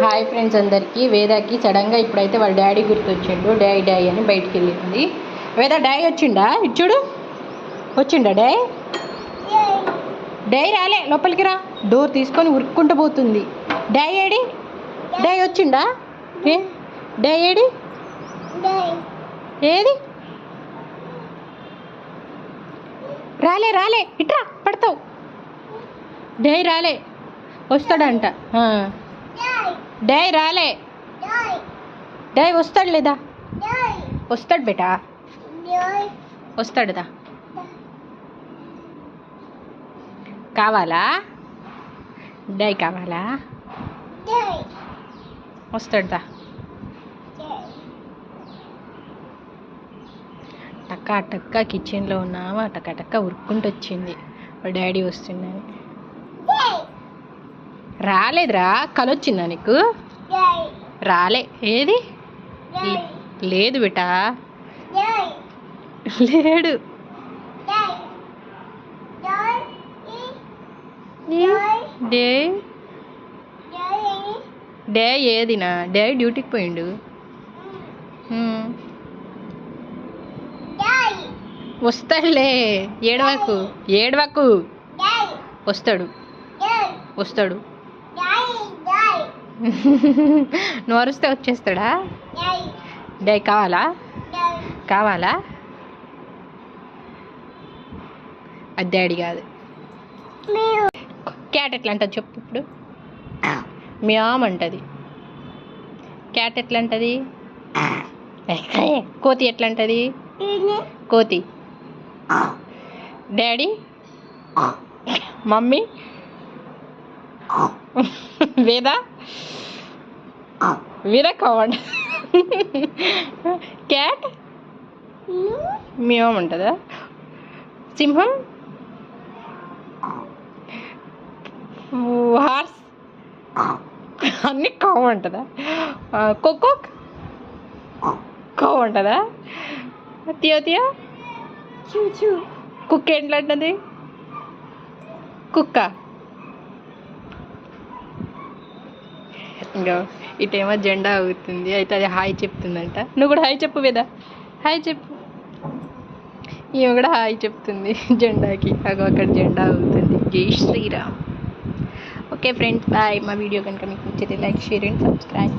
Hi friends అందరికీ. వేదాకి సడన్గా ఇప్పుడైతే వాళ్ళ డాడీ గుర్తొచ్చిండు. డాడీ డాడీ అని బయటికి వెళ్ళింది. వేద డాడీ వచ్చిండా? ఇచ్చుడు వచ్చిండా డాడీ? డాడీ రాలే, లోపలికి రా. డోర్ తీసుకొని ఉరుక్కుంటూ పోతుంది. Daddy AD? డాడీ వచ్చిండా? ఏ డాడీ ఏడి? ఏది? రాలే రాలే, ఇట్రా పడతావు. డాడీ రాలే, వస్తాడంట. డాయ్ రాలే, డాయ్ వస్తాడు లేదా? వస్తాడు బేటా, వస్తాడుదా. కావాలా? డాయ్ కావాలా? వస్తాడుదా. టక్కా టక్కా కిచెన్లో ఉన్నామా, టక్కా టక్కా ఉరుక్కుంటూ వచ్చింది డాడీ వస్తుందని. రాలేదురా, కలొచ్చిందా నీకు? రాలే. ఏది? లేదు బేటా, లేడు. Day day ఏదినా? డే డ్యూటీకి పోయిండు. వస్తాడులే, ఏడవకు ఏడవకు. వస్తాడు వస్తాడు. నువ్వు అరుస్తే వచ్చేస్తాడా? డే కావాలా? కావాలా? అది డాడీ కాదు. క్యాట్ ఎట్లా అంటది చెప్పు ఇప్పుడు? మ్యామ్ అంటది. క్యాట్ ఎట్లా అంటది? కోతి ఎట్లా అంటది? కోతి. డాడీ, మమ్మీ, వేద వేద కావండి. క్యాట్ మ్యామ్ ఉంటుందా? సింహం, హార్స్ అన్నీ కావు ఉంటుందా? కొక్కోక్ కావు ఉంటుందా? తియో తియో కుక్క ఎట్లా అంటది? కుక్క. ఇంకా ఇటేమో జెండా అవుతుంది, అయితే అది హాయ్ చెప్తుందంట. నువ్వు కూడా హాయ్ చెప్పు వేదా, హాయ్ చెప్పు. ఈమె కూడా హాయ్ చెప్తుంది జెండాకి. అక్కడ జెండా అవుతుంది. జై శ్రీరామ్. Okay friends, bye. మా వీడియో కనుక మీకు నచ్చితే లైక్, షేర్ అండ్ సబ్స్క్రైబ్.